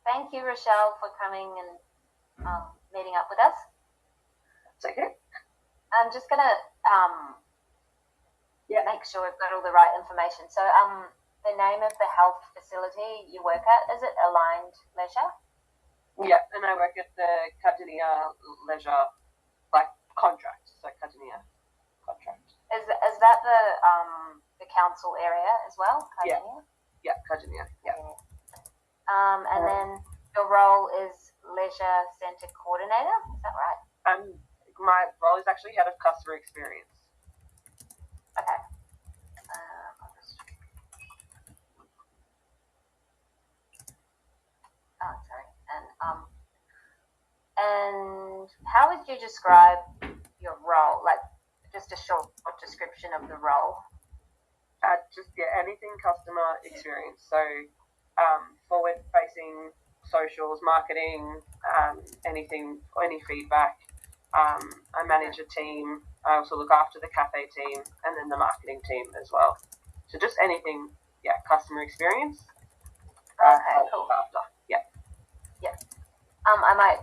Thank you, Rochelle, for coming and meeting up with us. It's okay. I'm just going to make sure we've got all the right information. So the name of the health facility you work at, is it Aligned Leisure? Yeah, and I work at the Cardinia Leisure, contract. So Cardinia contract. Is that the council area as well? Cardinia? Yeah, Cardinia. Yeah. And then your role is Leisure Centre Coordinator. Is that right? My role is actually Head of Customer Experience. Okay. Sorry. And how would you describe your role? Like, just a short description of the role. Anything customer experience. So, forward-facing socials, marketing, any feedback. I manage a team. I also look after the cafe team and then the marketing team as well. So just anything, customer experience. Okay, cool. After. Yeah. I might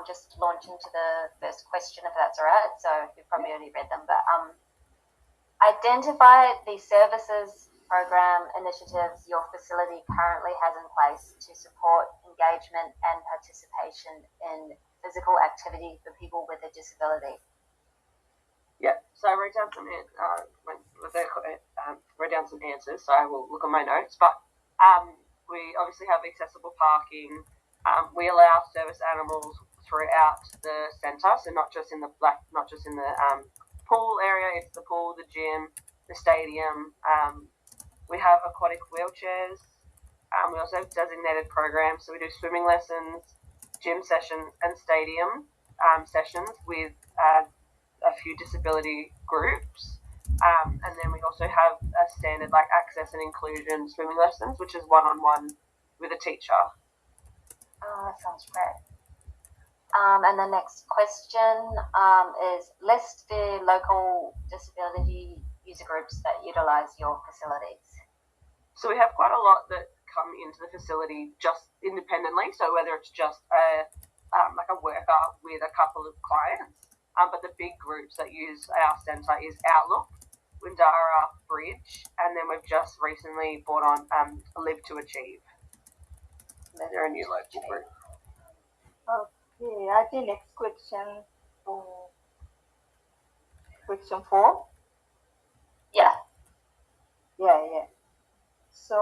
just launch into the first question if that's all right. So you've probably already read them, but identify the services, program, initiatives your facility currently has in place to support engagement and participation in physical activity for people with a disability. Yeah, so I wrote down some answers, so I will look on my notes. But we obviously have accessible parking. We allow service animals throughout the centre, so not just in the pool area. It's the pool, the gym, the stadium. We have aquatic wheelchairs. We also have designated programs, so we do swimming lessons, gym sessions, and stadium sessions with a few disability groups. And then we also have a standard access and inclusion swimming lessons, which is one-on-one with a teacher. Oh, that sounds great. And the next question is list the local disability user groups that utilise your facilities. So we have quite a lot that come into the facility just independently. So whether it's just a worker with a couple of clients, but the big groups that use our centre is Outlook, Windara, Bridge, and then we've just recently brought on Live to Achieve. They're a new local group. Okay, I think next question. Question 4. Yeah. So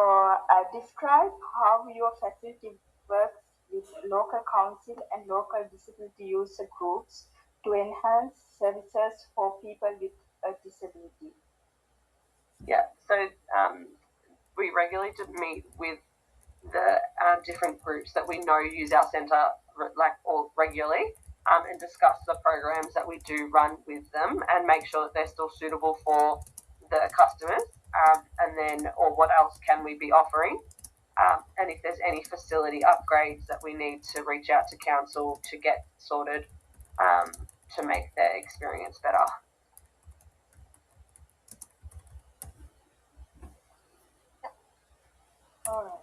describe how your facility works with local council and local disability user groups to enhance services for people with a disability. Yeah, so we regularly meet with the different groups that we know use our centre regularly and discuss the programs that we do run with them and make sure that they're still suitable for the customers and then what else can we be offering and if there's any facility upgrades that we need to reach out to council to get sorted to make their experience better. All right.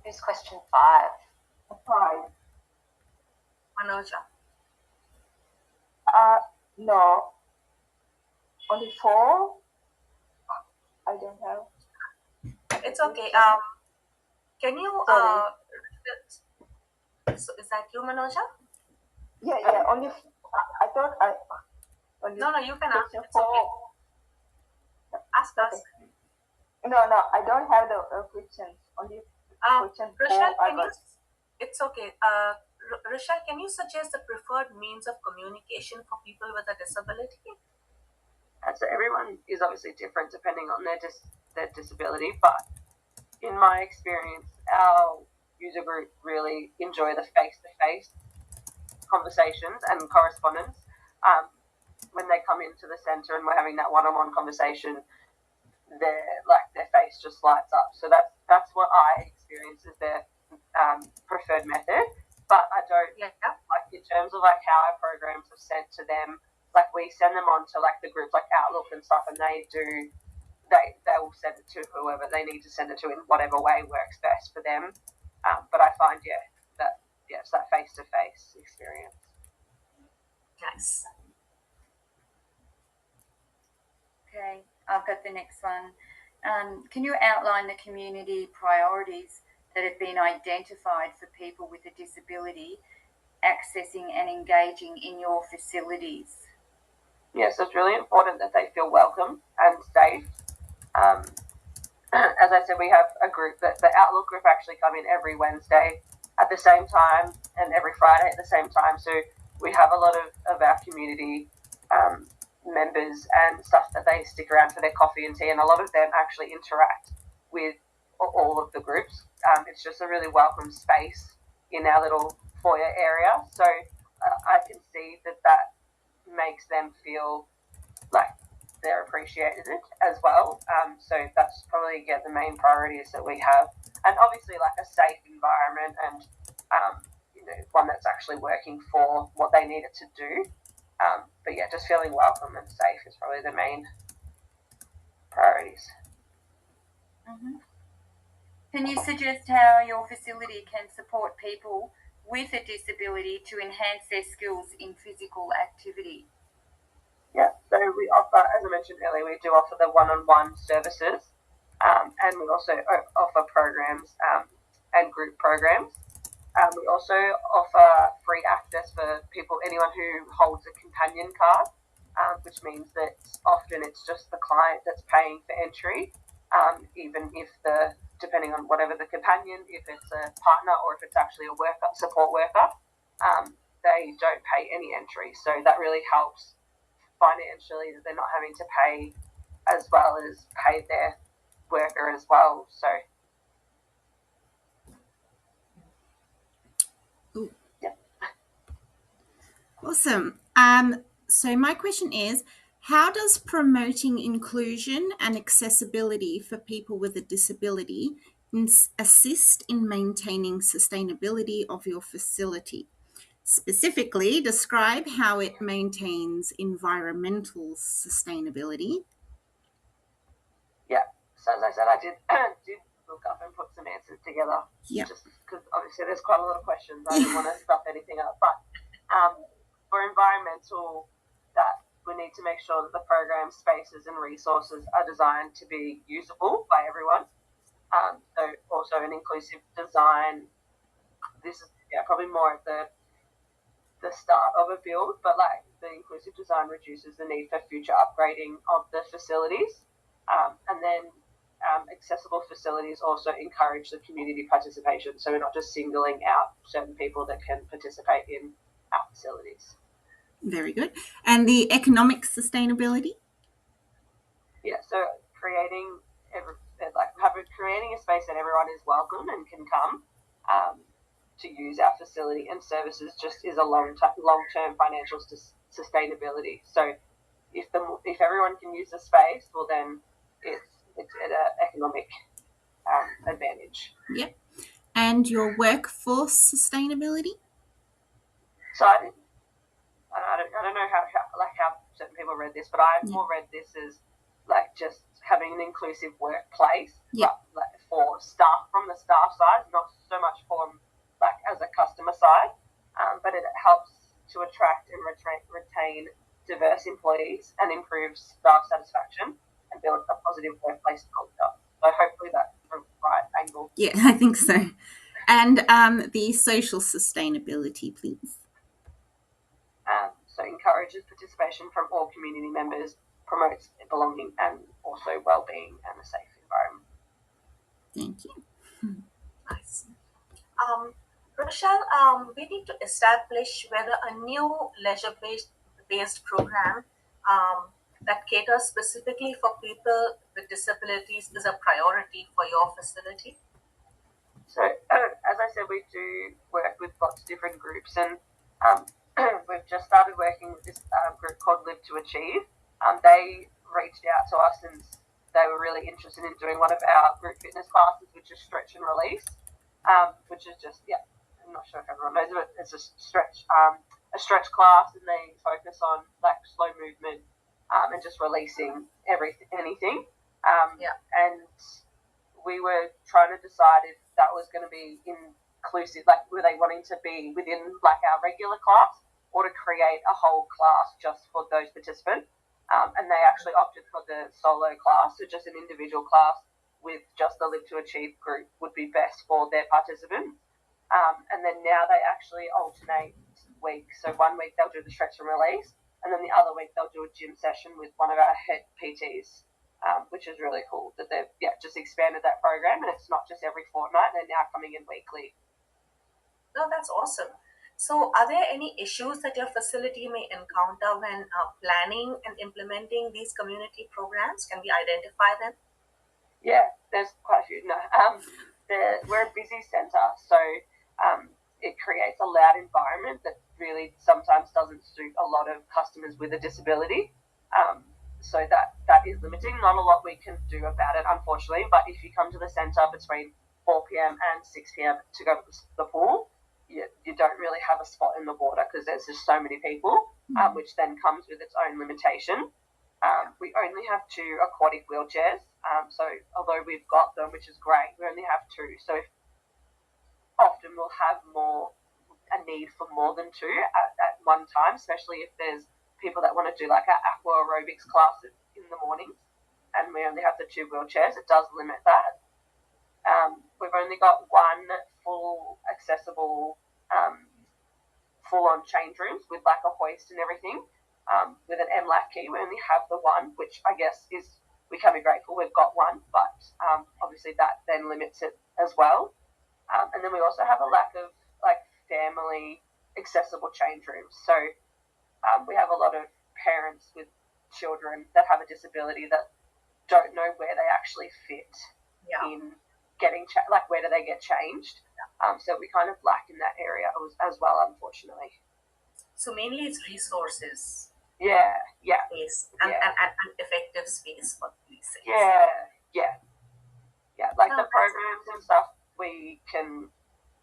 Here's question 5. 5. Manoja. No. Only 4. I don't have. It's okay. Can you so is that you, Manoja? Yeah. Only. I thought I. Only no, you can ask. It's 4. Okay. Ask us. Okay. No, I don't have the questions. Only question 4. Rochelle, it's okay. Rochelle, can you suggest the preferred means of communication for people with a disability? So everyone is obviously different depending on their disability, but in my experience, our user group really enjoy the face-to-face conversations and correspondence. When they come into the centre and we're having that one-on-one conversation, their face just lights up. So that's what I experience as their preferred method. But I don't in terms of how our programs are sent to them. We send them on to the groups like Outlook and stuff, and they will send it to whoever they need to send it to in whatever way works best for them. But I find it's that face-to-face experience. Nice. Okay, I've got the next one. Can you outline the community priorities that have been identified for people with a disability accessing and engaging in your facilities? Yes, it's really important that they feel welcome and safe. As I said, we have a group that the Outlook group actually come in every Wednesday at the same time and every Friday at the same time. So we have a lot of our community members and stuff that they stick around for their coffee and tea, and a lot of them actually interact with all of the groups. It's just a really welcome space in our little foyer area. So I can see that makes them feel like they're appreciated as well. So that's probably the main priorities that we have, and obviously like a safe environment and one that's actually working for what they need it to do. But yeah, just feeling welcome and safe is probably the main priorities. Mm-hmm. Can you suggest how your facility can support people with a disability to enhance their skills in physical activity? Yeah, so we offer, as I mentioned earlier, we do offer the one-on-one services, and we also offer programs and group programs. We also offer free access for anyone who holds a companion card, which means that often it's just the client that's paying for entry, even if depending on whatever the companion, if it's a partner or if it's actually a support worker, they don't pay any entry. So that really helps financially, that they're not having to pay as well as pay their worker as well. So Ooh. yeah. Awesome. So my question is, how does promoting inclusion and accessibility for people with a disability assist in maintaining sustainability of your facility? Specifically, describe how it maintains environmental sustainability. Yeah. So as I said, I did look up and put some answers together. Yeah. Just because obviously there's quite a lot of questions. I didn't want to stuff anything up. But for environmental, that we need to make sure that the program spaces and resources are designed to be usable by everyone. So also an inclusive design. This is probably more at the start of a build, but like the inclusive design reduces the need for future upgrading of the facilities, and then accessible facilities also encourage the community participation. So we're not just singling out certain people that can participate in our facilities. Very good. And the economic sustainability? Yeah, so creating a space that everyone is welcome and can come to use our facility and services just is a long-term financial sustainability. So if everyone can use the space, well then it's at an economic advantage. Yep. And your workforce sustainability? So I don't know how certain people read this, but I've more read this as like just having an inclusive workplace, but like for staff, from the staff side, not so much from like as a customer side, but it helps to attract and retain diverse employees and improves staff satisfaction and build a positive workplace culture. So hopefully that's the right angle. Yeah, I think so. And the social sustainability, please. So encourages participation from all community members, promotes belonging and also well-being and a safe environment. Thank you. Nice. Rochelle, we need to establish whether a new leisure-based program that caters specifically for people with disabilities is a priority for your facility. So, as I said, we do work with lots of different groups, and we've just started working with this group called Live to Achieve. They reached out to us and they were really interested in doing one of our group fitness classes, which is stretch and release, which is just, I'm not sure if everyone knows it, it's a stretch class, and they focus on like slow movement and just releasing anything. And we were trying to decide if that was going to be in inclusive, like were they wanting to be within like our regular class or to create a whole class just for those participants. And they actually opted for the solo class, so just an individual class with just the Live to Achieve group would be best for their participants. And then now they actually alternate weeks. So one week they'll do the stretch and release, and then the other week they'll do a gym session with one of our head PTs, which is really cool that they've just expanded that program, and it's not just every fortnight, they're now coming in weekly. No, that's awesome. So, are there any issues that your facility may encounter when planning and implementing these community programs? Can we identify them? Yeah, there's quite a few. No, we're a busy centre, so it creates a loud environment that really sometimes doesn't suit a lot of customers with a disability. So that is limiting. Not a lot we can do about it, unfortunately. But if you come to the centre between 4 p.m. and 6 p.m. to go to the pool, you don't really have a spot in the water because there's just so many people, which then comes with its own limitation. We only have 2 aquatic wheelchairs, so although we've got them, which is great, we only have 2. So often we'll have a need for more than 2 at one time, especially if there's people that want to do like our aqua aerobics classes in the mornings, and we only have the 2 wheelchairs. It does limit that. We've only got 1 full accessible full-on change rooms with like a hoist and everything. With an MLAC key, we only have the 1, which I guess we can be grateful we've got 1, but obviously that then limits it as well. And then we also have a lack of like family accessible change rooms. So we have a lot of parents with children that have a disability that don't know where they actually fit in getting like where do they get changed. So we kind of lack in that area as well, unfortunately. So mainly it's resources. Yeah. Space and effective space for these things. Yeah. Like the programs and stuff, we can,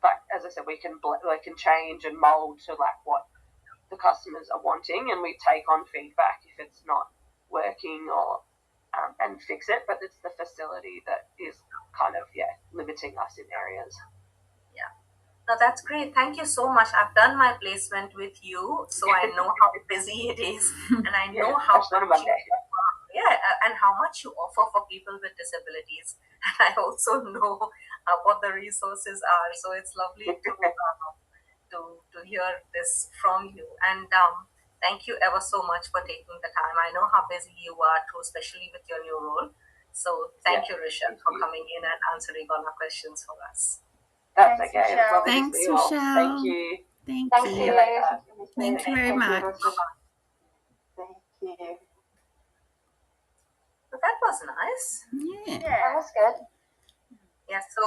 like as I said, we can change and mold to like what the customers are wanting, and we take on feedback if it's not working or and fix it. But it's the facility that is kind of limiting us in areas. No, that's great. Thank you so much. I've done my placement with you, so I know how busy it is, and I know how much and how much you offer for people with disabilities. And I also know what the resources are. So it's lovely to hear this from you. And thank you ever so much for taking the time. I know how busy you are too, especially with your new role. So thank you, Rochelle, for coming in and answering all our questions for us. That's okay. Rochelle. Thanks, Rochelle. Thank you. Thank Thank you. you. Thank you very much. Thank you. So that was nice. Yeah. That was good. Yeah. So